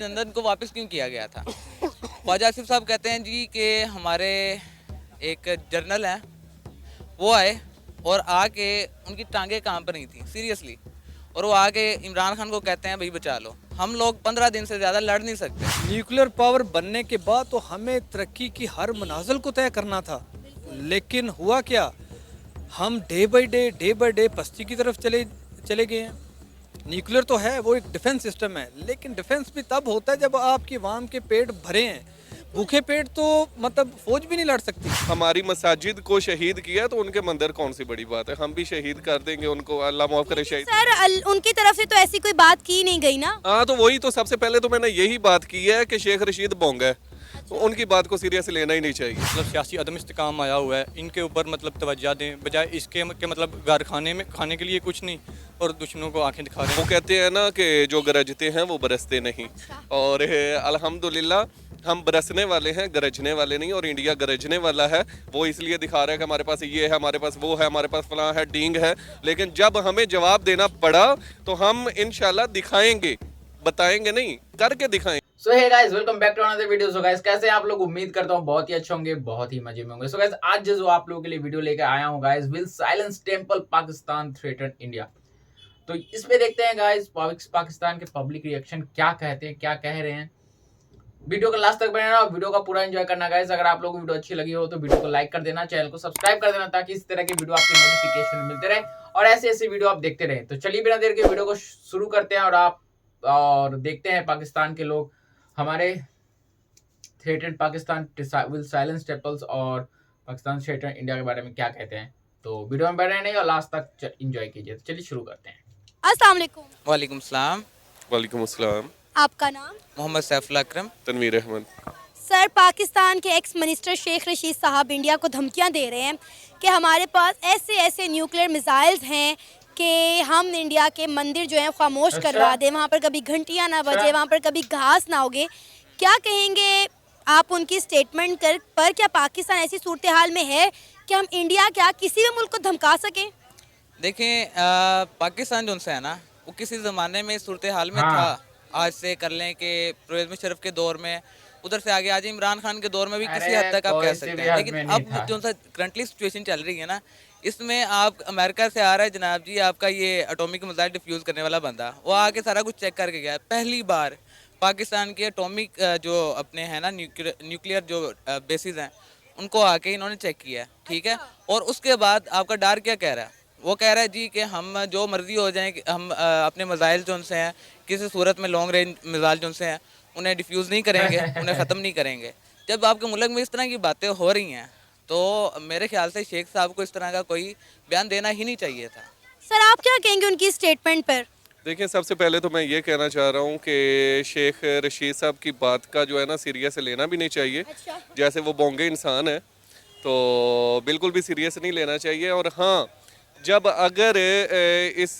London को वापस क्यों किया गया था? ख्वाजा आसिफ साहब कहते हैं जी कि हमारे एक जर्नल हैं, वो आए और आके उनकी टांगें काम पर नहीं थी सीरियसली, और वो आके इमरान खान को कहते हैं भाई बचा लो। हम लोग 15 दिन से ज़्यादा लड़ नहीं सकते। न्यूक्लियर पावर बनने के बाद तो हमें तरक्की की हर मंजिल को तय करना था, लेकिन हुआ क्या, हम डे बाय डे पस्ती की तरफ चले गए हैं। न्यूक्लियर तो है, वो एक डिफेंस सिस्टम है, लेकिन डिफेंस भी तब होता है जब आपकी आवाम के पेट भरे हैं। भूखे पेट तो मतलब फौज भी नहीं लड़ सकती। हमारी मसाजिद को शहीद किया तो उनके मंदिर कौन सी बड़ी बात है, हम भी शहीद कर देंगे उनको, अल्लाह माफ करे शहीद। सर उनकी तरफ से तो ऐसी कोई बात की नहीं गई ना। हाँ, तो वही तो सबसे पहले तो मैंने यही बात की है कि शेख रशीद बोंग है, तो उनकी बात को सीरियस लेना ही नहीं चाहिए। मतलब सियासी अदम इस्तेकाम आया हुआ है, इनके ऊपर मतलब तवज्जो दें, बजाय इसके के मतलब घर खाने में खाने के लिए कुछ नहीं और दुश्मनों को आंखें दिखा रहे हैं। वो कहते हैं ना कि जो गरजते हैं वो बरसते नहीं, और अल्हम्दुलिल्लाह हम बरसने वाले हैं, गरजने वाले नहीं। और इंडिया गरजने वाला है, वो इसलिए दिखा रहा है कि हमारे पास ये है, हमारे पास वो है, हमारे पास फलां है, डींग है। लेकिन जब हमें जवाब देना पड़ा तो हम इंशाल्लाह दिखाएंगे, बताएंगे नहीं, करके दिखाएंगे। So hey guys, welcome back to another video. So guys, कैसे हैं आप लोग? उम्मीद करता हूं बहुत ही अच्छे होंगे, बहुत ही मजे में होंगे। सो गाइस, आज जो आप लोगों के लिए वीडियो लेकर आया हूं guys, will silence temple Pakistan threaten India. तो इसमें देखते हैं गाइस पाकिस्तान के पब्लिक रिएक्शन क्या कहते हैं, क्या कह रहे हैं। वीडियो को लास्ट तक बने रहना और वीडियो का पूरा एंजॉय करना गाइस। अगर आप लोगों को वीडियो अच्छी लगी हो तो वीडियो को लाइक कर देना, चैनल को सब्सक्राइब कर देना, ताकि इस तरह की वीडियो आपको नोटिफिकेशन मिलते रहे और ऐसे ऐसे वीडियो आप देखते रहे। तो चलिए बिना देर के वीडियो को शुरू करते हैं और देखते हैं पाकिस्तान के लोग हमारे threatened Pakistan will silence temples और पाकिस्तान थ्रेटेड इंडिया के बारे में क्या कहते हैं। तो वीडियो में बने नहीं और लास्ट तक एंजॉय कीजिए। तो चलिए शुरू करते हैं। अस्सलाम वालेकुम। वालेकुम सलाम। वालेकुम अस्सलाम। आपका नाम? मोहम्मद सैफुल अकरम। तनवीर अहमद। सर, पाकिस्तान के एक्स मिनिस्टर शेख रशीद साहब इंडिया को धमकियां दे रहे हैं कि हमारे पास ऐसे ऐसे न्यूक्लियर मिसाइल्स हैं कि हम इंडिया के मंदिर जो हैं खामोश करवा दें, वहाँ पर कभी घंटियाँ ना बजे, वहाँ पर कभी घास ना उगे। क्या कहेंगे आप उनकी स्टेटमेंट पर? क्या पाकिस्तान ऐसी सूरत हाल में है कि हम इंडिया क्या किसी भी मुल्क को धमका सकें? देखें, पाकिस्तान जो उनसे है ना, वो किसी ज़माने में सूरत हाल में था। आज से कर लें कि परवेज़ मुशर्रफ के दौर में, उधर से आगे आज इमरान खान के दौर में भी किसी हद तक आप कह सकते हैं। लेकिन अब जो सा करंटली सिचुएशन चल रही है ना, इसमें आप अमेरिका से आ रहा है जनाब जी आपका ये एटॉमिक मिसाइल डिफ्यूज़ करने वाला बंदा, वो आके सारा कुछ चेक करके गया। पहली बार पाकिस्तान के एटॉमिक जो अपने हैं ना न्यूक्लियर जो बेसिस हैं, उनको आके इन्होंने चेक किया है, ठीक है। और उसके बाद आपका डर क्या कह रहा है? वो कह रहा है जी कि हम जो मर्जी हो जाए, हम अपने मिसाइल जो उनसे हैं किसी सूरत में लॉन्ग रेंज मिसाइल जो उनसे हैं उन्हें डिफ्यूज़ नहीं करेंगे, उन्हें ख़त्म नहीं करेंगे। जब आपके मुल्क में इस तरह की बातें हो रही हैं तो मेरे ख्याल से शेख साहब को इस तरह का कोई बयान देना ही नहीं चाहिए था। सर, आप क्या कहेंगे उनकी स्टेटमेंट पर? देखिए, सबसे पहले तो मैं ये कहना चाह रहा हूँ कि शेख रशीद साहब की बात का जो है ना सीरियस लेना भी नहीं चाहिए। जैसे वो बोंगे इंसान है तो बिल्कुल भी सीरियस नहीं लेना चाहिए। और हाँ, जब अगर इस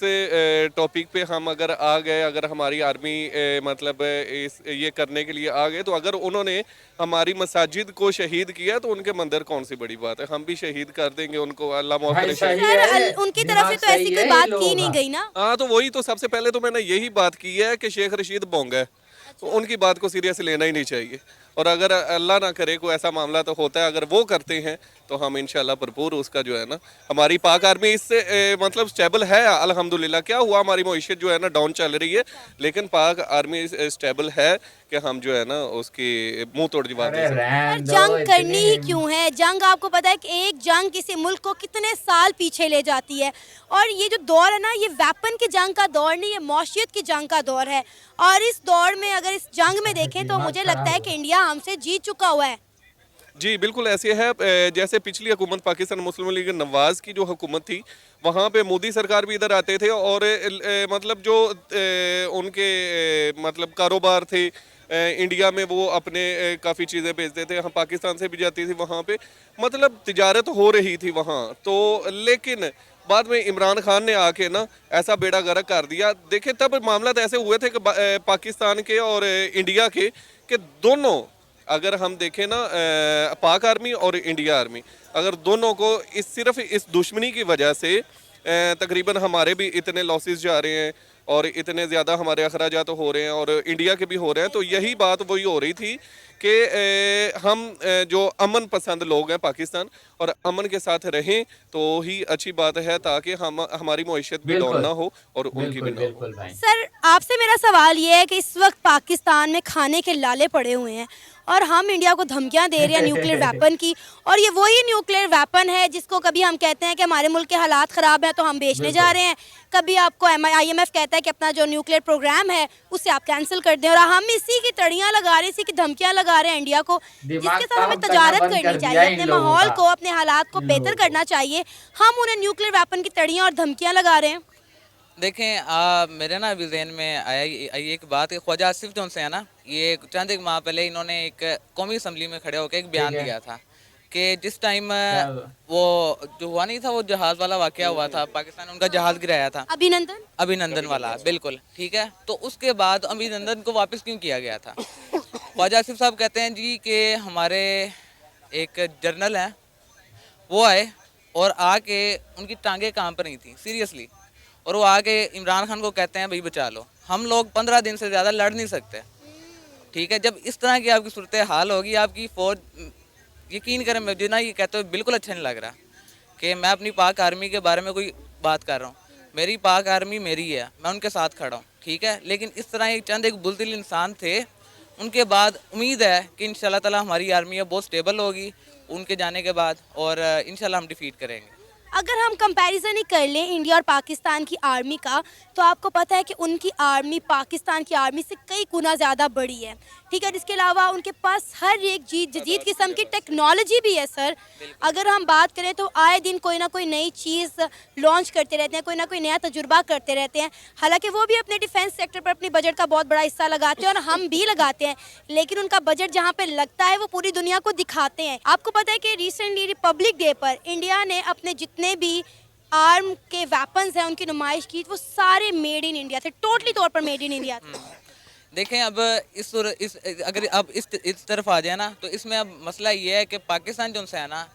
टॉपिक पे हम अगर आ गए, अगर हमारी आर्मी मतलब ये करने के लिए आ गए, तो अगर उन्होंने हमारी मसाजिद को शहीद किया तो उनके मंदिर कौन सी बड़ी बात है, हम भी शहीद कर देंगे उनको, अल्लाह माफ करे शहीद। सर, उनकी तरफ से तो ऐसी कोई बात की नहीं गई ना। हाँ, तो वही तो सबसे पहले तो मैंने यही बात की है कि शेख रशीद बोंग है, तो उनकी बात को सीरियस लेना ही नहीं चाहिए। और अगर अल्लाह ना करे कोई ऐसा मामला तो होता है, अगर वो करते हैं तो हम इंशाल्लाह भरपूर उसका जो है ना, हमारी पाक आर्मी इससे मतलब स्टेबल है अल्हम्दुलिल्लाह। क्या हुआ, हमारी मईशत जो है ना डाउन चल रही है, लेकिन पाक आर्मी स्टेबल है कि हम जो है ना उसकी मुंह तोड़ जवाब दे सकते हैं। सर, जंग करनी ही क्यों है? जंग, आपको पता है कि एक जंग किसी मुल्क को कितने साल पीछे ले जाती है। और ये जो दौर है ना, ये वेपन की जंग का दौर नहीं, ये मौशियत की जंग का दौर है। और इस दौर में अगर इस जंग में देखें तो मुझे लगता है कि इंडिया हमसे जीत चुका हुआ है। जी बिल्कुल ऐसे है। जैसे पिछली हुकूमत पाकिस्तान मुस्लिम लीग नवाज़ की जो हुकूमत थी, वहाँ पे मोदी सरकार भी इधर आते थे और मतलब जो उनके मतलब कारोबार थे इंडिया में, वो अपने काफ़ी चीज़ें बेचते थे, हम पाकिस्तान से भी जाती थी वहाँ पे, मतलब तिजारत हो रही थी वहाँ तो। लेकिन बाद में इमरान खान ने आके ना ऐसा बेड़ा गर्क कर दिया। देखिए, तब मामला तो ऐसे हुए थे कि पाकिस्तान के और इंडिया के कि दोनों, अगर हम देखें ना पाक आर्मी और इंडिया आर्मी, अगर दोनों को सिर्फ इस दुश्मनी की वजह से तकरीबन हमारे भी इतने लॉसेस जा रहे हैं और इतने ज़्यादा हमारे अखराजात हो रहे हैं और इंडिया के भी हो रहे हैं, तो यही बात वही हो रही थी कि हम जो अमन पसंद लोग हैं पाकिस्तान, और अमन के साथ रहें तो ही अच्छी बात है, ताकि हम हमारी मईशत भी डाउन ना हो और उनकी भी ना हो। बिल्कुल भाई। सर आपसे मेरा सवाल ये है कि इस वक्त पाकिस्तान में खाने के लाले पड़े हुए हैं और हम इंडिया को धमकियां दे रहे हैं न्यूक्लियर वेपन की, और ये वही न्यूक्लियर वेपन है जिसको कभी हम कहते हैं कि हमारे मुल्क के हालात ख़राब हैं तो हम बेचने जा रहे हैं, कभी आपको IMF कहता है कि अपना जो न्यूक्लियर प्रोग्राम है उसे आप कैंसिल कर दें, और हम इसी की तड़ियाँ लगा रहे हैं, इसी की धमकियाँ लगा रहे हैं इंडिया को, जिसके साथ हमें तजारत करनी चाहिए, अपने माहौल को, अपने हालात को बेहतर करना चाहिए। हम उन्हें न्यूक्लियर वेपन की तड़ियाँ और धमकियाँ लगा रहे हैं। देखें मेरे ना अभी जहन में आया ये एक बात है, ख्वाजा आसिफ जो उनसे है ना, ये चंद एक माह पहले इन्होंने एक कौमी असम्बली में खड़े होकर एक बयान दिया था कि जिस टाइम वो जो हुआ नहीं था, वो जहाज़ वाला वाक़या हुआ था, पाकिस्तान उनका जहाज़ गिराया था, अभिनंदन वाला, बिल्कुल ठीक है। तो उसके बाद अभिनंदन को वापस क्यों किया गया था? ख्वाजा आसिफ साहब कहते हैं जी कि हमारे एक जर्नल हैं, वो आए और आके उनकी टांगें काम पर नहीं थी सीरियसली, और वो आके इमरान खान को कहते हैं भाई बचा लो, हम लोग 15 दिन से ज़्यादा लड़ नहीं सकते, ठीक है। जब इस तरह की आपकी सूरत हाल होगी, आपकी फ़ौज, यकीन करें मुझे ना ये कहते हुए बिल्कुल अच्छा नहीं लग रहा कि मैं अपनी पाक आर्मी के बारे में कोई बात कर रहा हूँ। मेरी पाक आर्मी मेरी है, मैं उनके साथ खड़ा हूँ, ठीक है। लेकिन इस तरह एक चंद एक बुज़दिल इंसान थे, उनके बाद उम्मीद है कि इंशाल्लाह ताला हमारी आर्मी है बहुत स्टेबल होगी उनके जाने के बाद, और इंशाल्लाह हम डिफीट करेंगे। अगर हम कंपैरिजन ही कर लें इंडिया और पाकिस्तान की आर्मी का, तो आपको पता है कि उनकी आर्मी पाकिस्तान की आर्मी से कई गुना ज़्यादा बड़ी है, ठीक है। इसके अलावा उनके पास हर एक जदीद किस्म की टेक्नोलॉजी भी है सर। अगर हम बात करें तो आए दिन कोई ना कोई नई चीज़ लॉन्च करते रहते हैं, कोई ना कोई नया तजुर्बा करते रहते हैं। हालांकि वो भी अपने डिफेंस सेक्टर पर अपने बजट का बहुत बड़ा हिस्सा लगाते हैं और हम भी लगाते हैं, लेकिन उनका बजट जहाँ पे लगता है वो पूरी दुनिया को दिखाते हैं। आपको पता है कि रिसेंटली रिपब्लिक डे पर इंडिया ने अपने जितने भी आर्म के वेपन्स हैं उनकी नुमाइश की, वो सारे मेड इन इंडिया थे, टोटली तौर पर मेड इन इंडिया थे। देखें अब अगर अब इस तरफ आ जाए ना, तो इसमें अब मसला ये है कि पाकिस्तान जो है ना,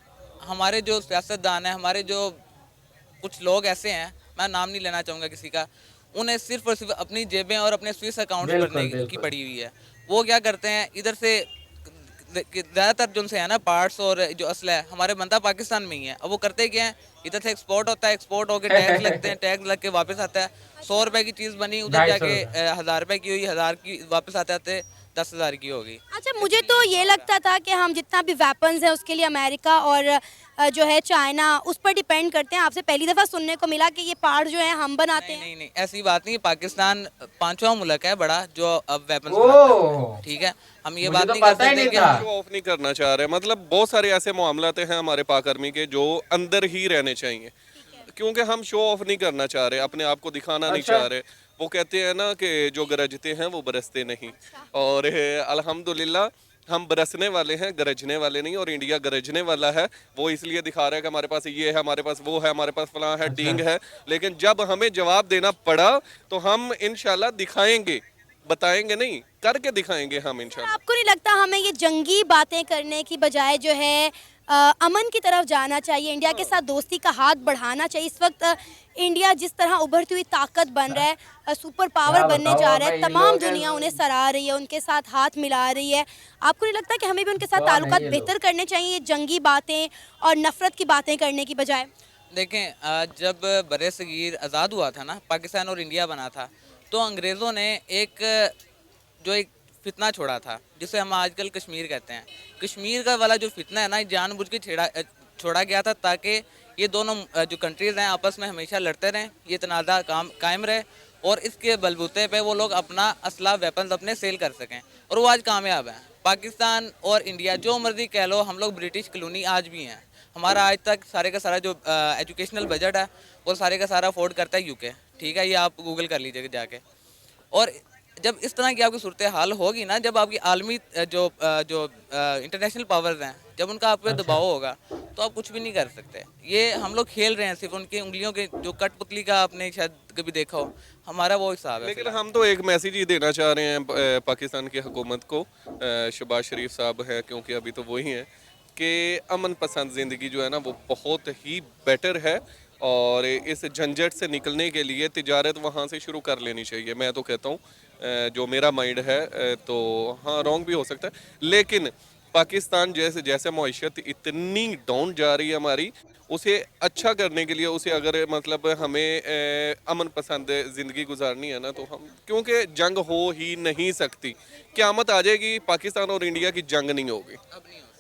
हमारे जो सियासतदान हैं, हमारे जो कुछ लोग ऐसे हैं, मैं नाम नहीं लेना चाहूँगा किसी का, उन्हें सिर्फ और सिर्फ अपनी जेबें और अपने स्विस अकाउंट भरने की पड़ी हुई है। वो क्या करते हैं, इधर से ज़्यादातर जो है ना पार्ट्स और जो असला है हमारे बनता पाकिस्तान में ही है। अब वो करते क्या हैं, इधर से एक्सपोर्ट होता है, एक्सपोर्ट होकर टैक्स लगते हैं, टैक्स लग के वापस आता है। 100 रुपए की चीज़ बनी, उधर जाके 1000 रुपए की हुई, 1000 की वापस आते आते 10,000 की होगी। अच्छा, मुझे तो ये लगता था कि हम जितना भी वेपन्स हैं उसके लिए अमेरिका और जो है चाइना उस पर डिपेंड करते हैं। आपसे पहली दफ़ा सुनने को मिला कि ये पार्ट जो है हम बनाते हैं। नहीं नहीं, ऐसी बात नहीं। पाकिस्तान 5वां मुल्क है बड़ा जो अब वेपन्स बनाता है, ठीक है। हम ये बात नहीं कर सकते कि शो ऑफ नहीं करना चाह रहे, मतलब बहुत सारे ऐसे मामलात हैं हमारे पाक आर्मी के जो अंदर ही रहने चाहिए, क्योंकि हम शो ऑफ नहीं करना चाह रहे, अपने आप को दिखाना नहीं चाह रहे। वो कहते हैं ना कि जो गरजते हैं वो बरसते नहीं, और अल्हम्दुलिल्लाह हम बरसने वाले हैं, गरजने वाले नहीं। और इंडिया गरजने वाला है, वो इसलिए दिखा रहा है कि हमारे पास ये है, हमारे पास वो है, हमारे पास फलां है, डींग है। लेकिन जब हमें जवाब देना पड़ा तो हम इंशाल्लाह दिखाएंगे, बताएंगे नहीं, करके दिखाएंगे हम इंशाल्लाह। आपको नहीं लगता हमें ये जंगी बातें करने की बजाय जो है अमन की तरफ जाना चाहिए, इंडिया के साथ दोस्ती का हाथ बढ़ाना चाहिए? इस वक्त इंडिया जिस तरह उभरती हुई ताकत बन रहा है, सुपर पावर बनने जा रहा है, तमाम दुनिया उन्हें सराह रही है, उनके साथ हाथ मिला रही है। आपको नहीं लगता कि हमें भी उनके साथ ताल्लुकात बेहतर करने चाहिए, जंगी बातें और नफरत की बातें करने की बजाय? देखें जब बरे सगीर आज़ाद हुआ था ना, पाकिस्तान और इंडिया बना था, तो अंग्रेज़ों ने एक फितना छोड़ा था जिसे हम आजकल कश्मीर कहते हैं। कश्मीर का वाला जो फितना है ना, जानबूझ के छोड़ा गया था ताकि ये दोनों जो कंट्रीज़ हैं आपस में हमेशा लड़ते रहें, ये तनाज़ा कायम रहे, और इसके बलबूते पे वो लोग अपना असला वेपन्स अपने सेल कर सकें, और वो आज कामयाब हैं। पाकिस्तान और इंडिया जो मर्जी कह लो, हम लोग ब्रिटिश कॉलोनी आज भी हैं। हमारा आज तक सारे का सारा जो एजुकेशनल बजट है वो सारे का सारा अफोर्ड करता है यूके, ठीक है। ये आप गूगल कर लीजिएगा जाके। और जब इस तरह की आपकी सूरत हाल होगी ना, जब आपकी आलमी जो इंटरनेशनल पावर्स हैं, जब उनका आप पे दबाव होगा, तो आप कुछ भी नहीं कर सकते। ये हम लोग खेल रहे हैं सिर्फ उनकी उंगलियों के जो कठपुतली का आपने शायद कभी देखा हो, हमारा वो हिसाब है। लेकिन हम तो एक मैसेज ही देना चाह रहे हैं पाकिस्तान की हुकूमत को, शहबाज शरीफ साहब हैं क्योंकि अभी तो वही हैं, कि अमन पसंद ज़िंदगी जो है ना वो बहुत ही बेटर है, और इस झंझट से निकलने के लिए तिजारत वहाँ से शुरू कर लेनी चाहिए। मैं तो कहता हूँ जो मेरा माइंड है तो हाँ रॉन्ग भी हो सकता है, लेकिन पाकिस्तान जैसे जैसे मईशत इतनी डाउन जा रही है हमारी, उसे अच्छा करने के लिए उसे अगर मतलब हमें अमन पसंद ज़िंदगी गुजारनी है ना, तो हम, क्योंकि जंग हो ही नहीं सकती, क़यामत आ जाएगी पाकिस्तान और इंडिया की जंग नहीं होगी,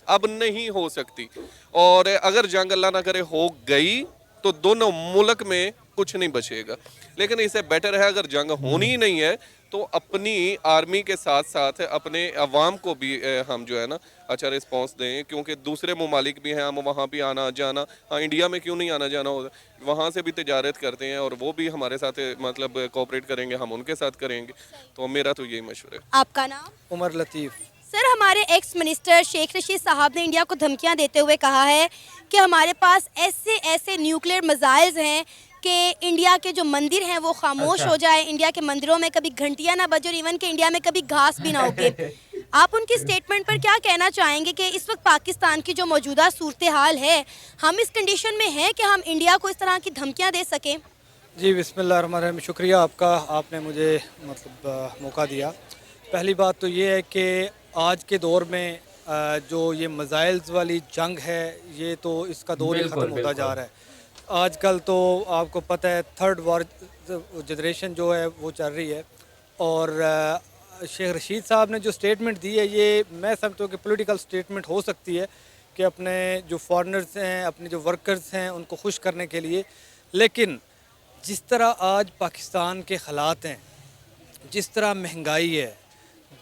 अब नहीं हो सकती। और अगर जंग अल्लाह ना करे हो गई तो दोनों मुल्क में कुछ नहीं बचेगा। लेकिन इससे बेटर है अगर जंग होनी ही नहीं है तो अपनी आर्मी के साथ साथ अपने अवाम को भी हम जो है ना अच्छा रिस्पांस दें, क्योंकि दूसरे ममालिक भी हैं, हम वहाँ भी आना जाना, हाँ इंडिया में क्यों नहीं आना जाना होगा, वहाँ से भी तिजारत करते हैं और वो भी हमारे साथ मतलब कोऑपरेट करेंगे, हम उनके साथ करेंगे। तो मेरा तो यही मशवरा है। आपका नाम? उमर लतीफ़। सर, हमारे एक्स मिनिस्टर शेख रशीद साहब ने इंडिया को धमकियां देते हुए कहा है कि हमारे पास ऐसे ऐसे न्यूक्लियर मिसाइल्स हैं कि इंडिया के जो मंदिर हैं वो खामोश हो जाए, इंडिया के मंदिरों में कभी घंटियां ना बजे और इवन के इंडिया में कभी घास भी ना उगे। आप उनकी स्टेटमेंट पर क्या कहना चाहेंगे कि इस वक्त पाकिस्तान की जो मौजूदा सूरत हाल है, हम इस कंडीशन में हैं कि हम इंडिया को इस तरह की धमकियाँ दे सकें? जी बिस्मिल्लाहिर्रहमानिर्रहीम, शुक्रिया आपका, आपने मुझे मतलब मौका दिया। पहली बात तो ये है कि आज के दौर में जो ये मिसाइल्स वाली जंग है, ये तो इसका दौर ही ख़त्म होता जा रहा है। आजकल तो आपको पता है थर्ड वॉर जनरेशन जो है वो चल रही है, और शेख रशीद साहब ने जो स्टेटमेंट दी है, ये मैं समझता हूँ कि पॉलिटिकल स्टेटमेंट हो सकती है कि अपने जो फॉरेनर्स हैं, अपने जो वर्कर्स हैं, उनको खुश करने के लिए। लेकिन जिस तरह आज पाकिस्तान के हालात हैं, जिस तरह महंगाई है,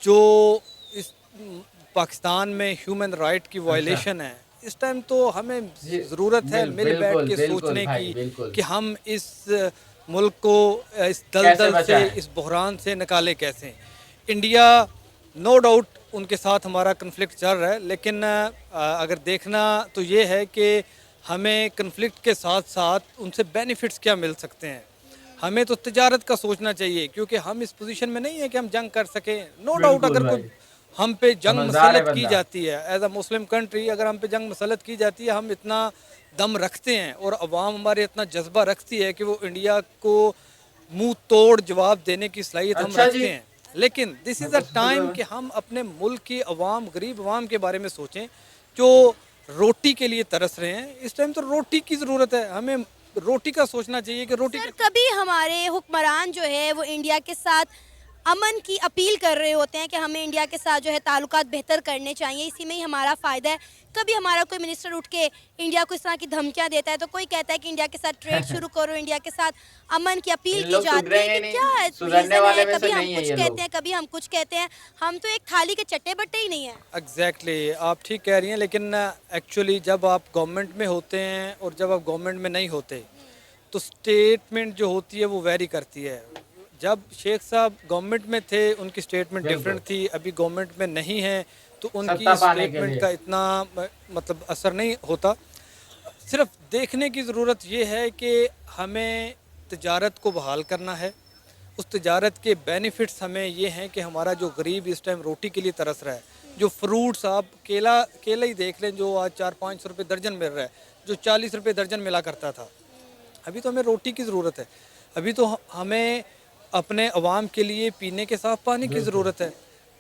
जो इस पाकिस्तान में ह्यूमन राइट की वायलेशन है, इस टाइम तो हमें ज़रूरत है मिल बैठ के सोचने की कि हम इस मुल्क को इस दलदल से, इस बहरान से निकाले कैसे। इंडिया नो डाउट उनके साथ हमारा कन्फ्लिक्ट चल रहा है, लेकिन अगर देखना तो ये है कि हमें कन्फ्लिक्ट के साथ साथ उनसे बेनिफिट्स क्या मिल सकते हैं। हमें तो तिजारत का सोचना चाहिए, क्योंकि हम इस पोजीशन में नहीं है कि हम जंग कर सकें। नो डाउट अगर कोई हम पे जंग मसलत की जाती है, एज अ मुस्लिम कंट्री अगर हम पे जंग मसलत की जाती है, हम इतना दम रखते हैं और अवाम हमारे इतना जज्बा रखती है कि वो इंडिया को मुंह तोड़ जवाब देने की सलाहियत हम रखते हैं। लेकिन दिस इज़ अ टाइम कि हम अपने मुल्क की अवाम, गरीब अवाम के बारे में सोचें जो रोटी के लिए तरस रहे हैं। इस टाइम तो रोटी की ज़रूरत है, हमें रोटी का सोचना चाहिए कि रोटी। सर, कभी हमारे हुक्मरान जो है वो इंडिया के साथ अमन की अपील कर रहे होते हैं कि हमें इंडिया के साथ जो है ताल्लुकात बेहतर करने चाहिए, इसी में ही हमारा फ़ायदा है। कभी हमारा कोई मिनिस्टर उठ के इंडिया को इस तरह की धमकियां देता है, तो कोई कहता है कि इंडिया के साथ ट्रेड शुरू करो, इंडिया के साथ अमन की अपील की जाती है। कि क्या है रीज़न है? कभी हम कुछ कहते हैं, कभी हम कुछ कहते हैं। हम तो एक थाली के चट्टे बट्टे ही नहीं है। एग्जैक्टली, आप ठीक कह रही हैं, लेकिन एक्चुअली जब आप गवर्नमेंट में होते हैं और जब आप गवर्नमेंट में नहीं होते तो स्टेटमेंट जो होती है वो वेरी करती है। जब शेख साहब गवर्नमेंट में थे उनकी स्टेटमेंट डिफरेंट थी, अभी गवर्नमेंट में नहीं है तो उनकी स्टेटमेंट का इतना मतलब असर नहीं होता। सिर्फ देखने की ज़रूरत ये है कि हमें तिजारत को बहाल करना है। उस तिजारत के बेनिफिट्स हमें ये हैं कि हमारा जो गरीब इस टाइम रोटी के लिए तरस रहा है, जो फ्रूट्स, आप केला ही देख लें जो आज 400-500 रुपये दर्जन मिल रहा है, जो 40 रुपये दर्जन मिला करता था। अभी तो हमें रोटी की ज़रूरत है, अभी तो हमें अपने अवाम के लिए पीने के साफ पानी की ज़रूरत है,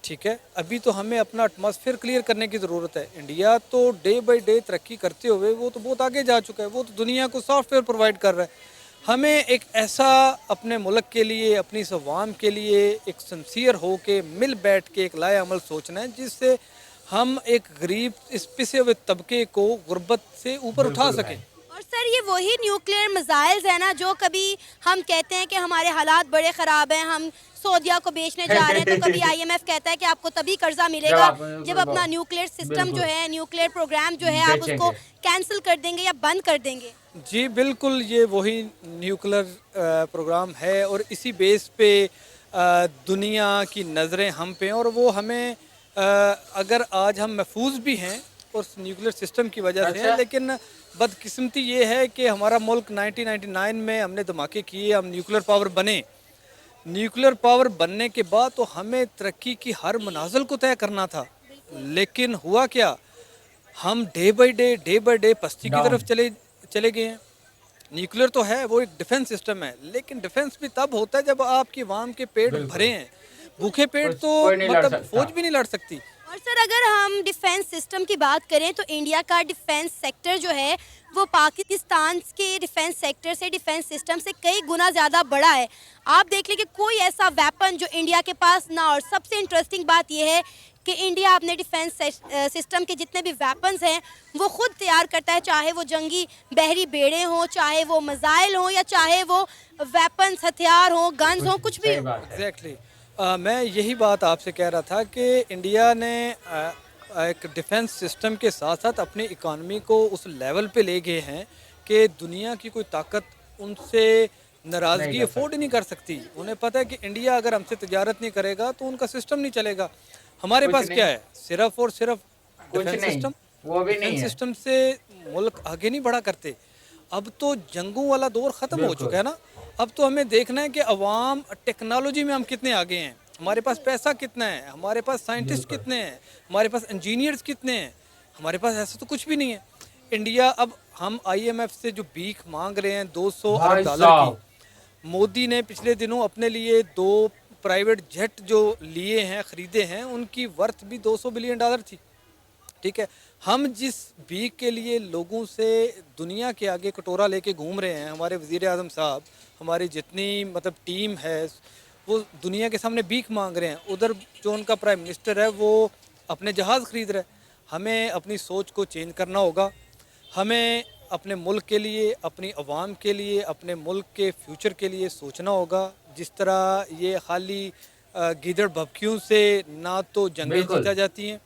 ठीक है। अभी तो हमें अपना एटमॉस्फेयर क्लियर करने की ज़रूरत है। इंडिया तो डे बाय डे तरक्की करते हुए वो तो बहुत आगे जा चुका है, वो तो दुनिया को सॉफ्टवेयर प्रोवाइड कर रहा है। हमें एक ऐसा अपने मुल्क के लिए, अपनी इस अवाम के लिए एक सिंसियर हो के मिल बैठ के एक लाए अमल सोचना है, जिससे हम एक गरीब इस पिसे हुए तबके को गुर्बत से ऊपर उठा सकें। और सर, ये वही न्यूक्लियर मिसाइल्स है ना जो कभी हम कहते हैं कि हमारे हालात बड़े ख़राब हैं, हम सऊदिया को बेचने जा रहे हैं, तो कभी IMF कहता है कि आपको तभी कर्जा मिलेगा जब अपना न्यूक्लियर सिस्टम जो है, न्यूक्लियर प्रोग्राम जो है, आप उसको कैंसिल कर देंगे या बंद कर देंगे। जी बिल्कुल, ये वही न्यूक्लियर प्रोग्राम है और इसी बेस पे दुनिया की नज़रें हम पे हैं, और वो हमें अगर आज हम महफूज भी हैं उस न्यूक्लियर सिस्टम की वजह से, लेकिन बदकिस्मती ये है कि हमारा मुल्क 1999 में हमने धमाके किए, हम न्यूक्लियर पावर बने। न्यूक्लियर पावर बनने के बाद तो हमें तरक्की की हर मनाजिल को तय करना था, लेकिन हुआ क्या, हम डे बाय डे पस्ती की तरफ चले गए हैं। न्यूक्लियर तो है, वो एक डिफेंस सिस्टम है, लेकिन डिफेंस भी तब होता है जब आपकी आवाम के पेट भरे हैं। भूखे पेट तो कोई नहीं लड़ मतलब सकता। फौज भी नहीं लड़ सकती। और सर अगर हम डिफेंस सिस्टम की बात करें तो इंडिया का डिफेंस सेक्टर जो है वो पाकिस्तान के डिफेंस सेक्टर से, डिफेंस सिस्टम से कई गुना ज़्यादा बड़ा है। आप देख लें कि कोई ऐसा वेपन जो इंडिया के पास ना, और सबसे इंटरेस्टिंग बात यह है कि इंडिया अपने डिफेंस सिस्टम के जितने भी वेपन्स हैं वो खुद तैयार करता है, चाहे वो जंगी बहरी बेड़े हों, चाहे वो मिसाइल हों, या चाहे वो वेपन्स हथियार हों, गन्स हों, कुछ भी सही हो। बात है। एग्जैक्टली मैं यही बात आपसे कह रहा था कि इंडिया ने एक डिफेंस सिस्टम के साथ साथ अपनी इकॉनमी को उस लेवल पे ले गए हैं कि दुनिया की कोई ताकत उनसे नाराज़गी कर अफोर्ड नहीं कर सकती। उन्हें पता है कि इंडिया अगर हमसे तिजारत नहीं करेगा तो उनका सिस्टम नहीं चलेगा। हमारे कुछ पास नहीं। क्या है? सिर्फ और सिर्फ कुछ डिफेंस नहीं, सिस्टम। वो भी नहीं डिफेंस है। सिस्टम से मुल्क आगे नहीं बढ़ा करते। अब तो जंगों वाला दौर ख़त्म हो बिल्कुल। चुका है ना। अब तो हमें देखना है कि अवाम टेक्नोलॉजी में हम कितने आगे हैं, हमारे पास पैसा कितना है, हमारे पास साइंटिस्ट कितने हैं, हमारे पास इंजीनियर्स कितने हैं। हमारे पास ऐसा तो कुछ भी नहीं है। इंडिया अब हम IMF से जो भीख मांग रहे हैं 200 भाई अरब डॉलर साहब। की, मोदी ने पिछले दिनों अपने लिए 2 प्राइवेट जेट जो लिए हैं, ख़रीदे हैं, उनकी वर्थ भी 200 बिलियन डॉलर थी। ठीक है, हम जिस भीख के लिए लोगों से दुनिया के आगे कटोरा लेके घूम रहे हैं, हमारे वज़ीर आज़म साहब, हमारी जितनी मतलब टीम है, वो दुनिया के सामने भीख मांग रहे हैं। उधर जो उनका प्राइम मिनिस्टर है वो अपने जहाज़ ख़रीद रहा है। हमें अपनी सोच को चेंज करना होगा। हमें अपने मुल्क के लिए, अपनी आवाम के लिए, अपने मुल्क के फ्यूचर के लिए सोचना होगा। जिस तरह ये खाली गीदड़ भभकियों से ना तो जंगें बिल्कुल। जीता जाती हैं,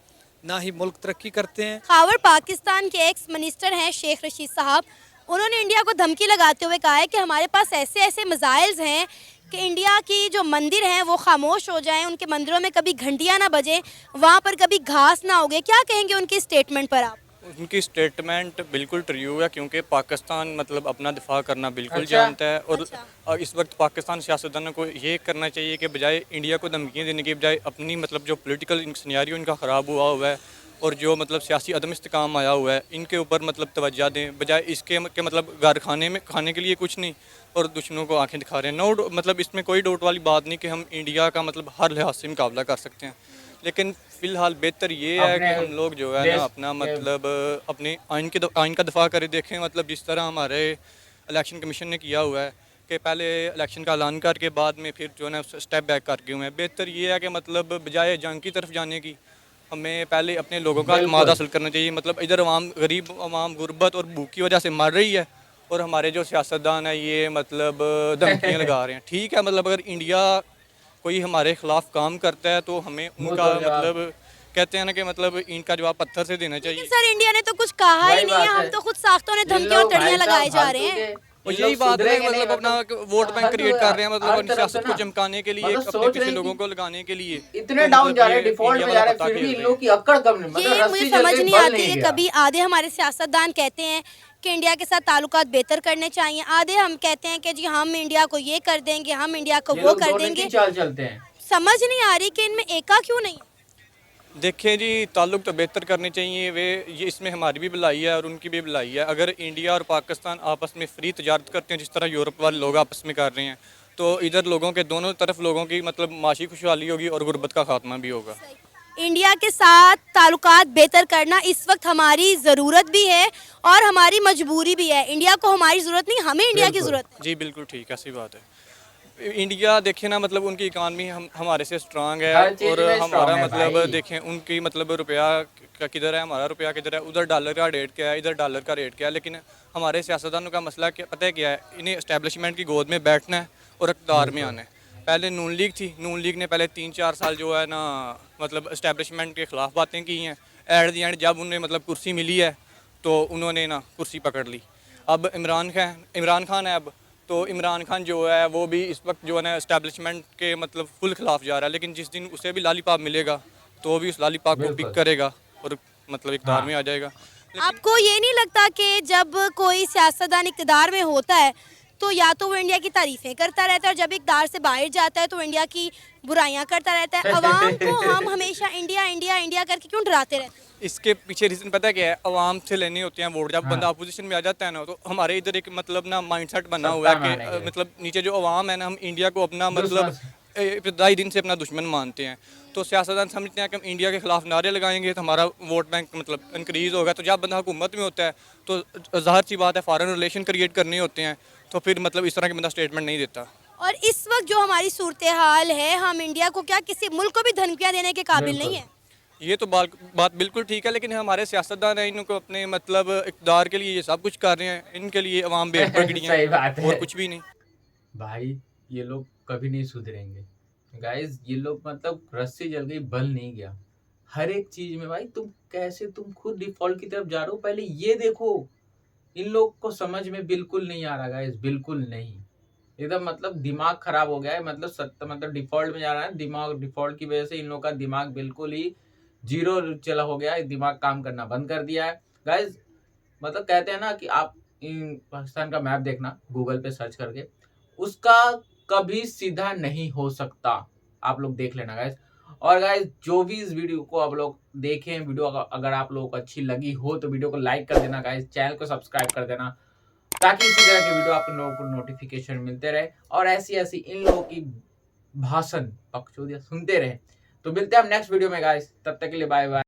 ना ही मुल्क तरक्की करते हैं। खावर पाकिस्तान के एक्स मिनिस्टर हैं शेख रशीद साहब, उन्होंने इंडिया को धमकी लगाते हुए कहा है कि हमारे पास ऐसे ऐसे मिसाइल्स हैं कि इंडिया की जो मंदिर हैं वो खामोश हो जाएं, उनके मंदिरों में कभी घंटियां ना बजें, वहाँ पर कभी घास ना उगे। क्या कहेंगे उनकी स्टेटमेंट पर आप? उनकी स्टेटमेंट बिल्कुल ट्रू है, क्योंकि पाकिस्तान मतलब अपना दिफा करना बिल्कुल अच्छा। जानता है। और अच्छा। और इस वक्त पाकिस्तान सियासतदानों को ये करना चाहिए कि बजाय इंडिया को धमकियाँ देने के बजाय अपनी मतलब जो पॉलिटिकल सिनेरियो इनका ख़राब हुआ है और जो मतलब सियासी अदम इस्तेकाम आया हुआ है, इनके ऊपर मतलब तवज्जो दें, बजाय इसके कि मतलब घर खाने में खाने के लिए कुछ नहीं और दुश्मनों को आंखें दिखा रहे हैं। नो मतलब इसमें कोई डाउट वाली बात नहीं कि हम इंडिया का मतलब हर लिहाज से मुकाबला कर सकते हैं, लेकिन फ़िलहाल बेहतर ये है कि हम लोग जो है देश ना अपना मतलब अपने आइन का दफा करे देखें। मतलब जिस तरह हमारे इलेक्शन कमीशन ने किया हुआ है कि पहले इलेक्शन का ऐलान करके बाद में फिर जो है ना स्टेप बैक करके हुए हैं। बेहतर ये है कि मतलब बजाय जंग की तरफ जाने की हमें पहले अपने लोगों का अतमाद हासिल करना चाहिए। मतलब इधर अवाम गरीब अवाम गुर्बत और भूख की वजह से मर रही है और हमारे जो सियासतदान है ये मतलब धमकियाँ लगा रहे हैं। ठीक है, मतलब अगर इंडिया कोई हमारे खिलाफ काम करता है तो हमें उनका मतलब कहते हैं ना कि मतलब इनका जवाब पत्थर से देना लेकिन चाहिए। सर इंडिया ने तो कुछ कहा ही वही नहीं है, बात हम है। तो खुद साख्तों ने धमकियां और तड़ियां लगाए जा रहे हैं। और यही बात है मतलब अपना वोट बैंक क्रिएट कर रहे हैं, मतलब अपनी सियासत को चमकाने के लिए, अपने पीछे लोगों को लगाने के लिए। इतने तो डाउन मतलब जा रहे हैं, ये डिफॉल्ट में इंडिया जा वाला रहे हैं, पत्ता फिर भी खेल इन रहे लोगों की अक्कड़ कम नहीं, मतलब ये मुझे रस्सी समझ जल गई, नहीं बल आती नहीं है। गया। कभी आधे हमारे सियासतदान कहते हैं कि इंडिया के साथ ताल्लुकात बेहतर करने चाहिए, आधे हम कहते हैं कि जी हम इंडिया को ये कर देंगे, हम इंडिया को ये वो लोग कर दोनों की देंगे। चाल चलते हैं। समझ नहीं आ रही कि इनमें एका क्यों नहीं। देखें जी, ताल्लुक तो बेहतर करने चाहिए वे, ये इसमें हमारी भी भलाई है और उनकी भी भलाई है। अगर इंडिया और पाकिस्तान आपस में फ्री तजारत करते हैं जिस तरह यूरोप वाले लोग आपस में कर रहे हैं, तो इधर लोगों के दोनों तरफ लोगों की मतलब माशी खुशहाली होगी और गुर्बत का खात्मा भी होगा। इंडिया के साथ ताल्लुकात बेहतर करना इस वक्त हमारी ज़रूरत भी है और हमारी मजबूरी भी है। इंडिया को हमारी ज़रूरत नहीं, हमें इंडिया की ज़रूरत है। जी बिल्कुल ठीक, ऐसी बात है। इंडिया देखें ना, मतलब उनकी इकानमी हमारे से स्ट्रांग हर है चीज़ और में strong हमारा है मतलब भाई। देखें उनकी मतलब रुपया किधर है, हमारा रुपया किधर है, उधर डॉलर का रेट क्या है, इधर डॉलर का रेट क्या है। लेकिन हमारे सियासतदानों का मसला क्या पता है क्या है, इन्हें इस्टेब्लिशमेंट की गोद में बैठना है और इक़्तिदार में आना है। पहले नून लीग थी, नून लीग ने पहले 3-4 साल जो है ना मतलब इस्टेब्लिशमेंट के ख़िलाफ़ बातें की हैं। एट दी एंड जब उन्हें मतलब कुर्सी मिली है तो उन्होंने ना कुर्सी पकड़ ली। अब इमरान खान है अब, तो इमरान खान जो है वो भी इस वक्त जो है ना इस्टेब्लिशमेंट के मतलब फुल खिलाफ जा रहा है। लेकिन जिस दिन उसे भी लालीपाप मिलेगा तो वो भी उस लालीपाप को पिक करेगा और मतलब इक़्तिदार में आ जाएगा। आपको ये नहीं लगता कि जब कोई सियासतदान इक़्तिदार में होता है तो या तो वो इंडिया की तारीफ़ें करता रहता है और जब इक़्तिदार से बाहर जाता है तो इंडिया की बुराइयां करता रहता है? अवाम को हम हमेशा इंडिया इंडिया इंडिया करके क्यों डराते रहते हैं? इसके पीछे रीज़न पता है क्या है? अवाम से लेने होते हैं वोट। जब हाँ। बंदा अपोजिशन में आ जाता है ना, तो हमारे इधर एक मतलब ना माइंडसेट बना सत्ता हुआ है में कि आने के लिए। मतलब नीचे जो अवाम है ना, हम इंडिया को अपना दुश्मन मतलब इब्तदाई दिन से अपना दुश्मन मानते हैं। तो सियासतदान समझते हैं कि हम इंडिया के खिलाफ नारे लगाएंगे तो हमारा वोट बैंक मतलब इंक्रीज़ होगा। तो जब बंदा हुकूमत में होता है तो ज़ाहिर सी बात है फॉरेन रिलेशन क्रिएट करने होते हैं, तो फिर मतलब इस तरह के बंदा स्टेटमेंट नहीं देता। और इस वक्त जो हमारी सूरत हाल है, हम इंडिया को क्या किसी मुल्क को भी धमकियां देने के काबिल नहीं है? ये तो बात बिल्कुल ठीक है, लेकिन हमारे सियासतदान हैं, इनको अपने मतलब इक़्तिदार के लिए ये सब कुछ कर रहे हैं। इनके लिए अवाम बेखबर गड़ी सही बात है और कुछ भी नहीं। भाई। ये लोग कभी नहीं सुधरेंगे गाइस। ये लोग मतलब रस्सी जल गई बल नहीं गया हर एक चीज में। भाई तुम कैसे, तुम खुद डिफॉल्ट की तरफ जा रहे हो, पहले ये देखो। इन लोग को समझ में बिल्कुल नहीं आ रहा गाइस, बिल्कुल नहीं। एकदम मतलब दिमाग खराब हो गया है। मतलब सत्ता मतलब डिफॉल्ट में जा रहा है दिमाग। डिफॉल्ट की वजह से इन लोग का दिमाग बिल्कुल ही जीरो चला हो गया है। दिमाग काम करना बंद कर दिया है गाइस। मतलब कहते हैं ना कि आप इन पाकिस्तान का मैप देखना गूगल पे सर्च करके, उसका कभी सीधा नहीं हो सकता। आप लोग देख लेना गाइस। और गाइस जो भी इस वीडियो को आप लोग देखें, वीडियो अगर आप लोगों को अच्छी लगी हो तो वीडियो को लाइक कर देना गाइस, चैनल को सब्सक्राइब कर देना, ताकि इसी तरह के वीडियो आप लोगों को नोटिफिकेशन मिलते रहे और ऐसी ऐसी इन लोगों की भाषण बकचोदियां सुनते रहे। तो मिलते हैं हम नेक्स्ट वीडियो में गाइस, तब तक के लिए बाय बाय।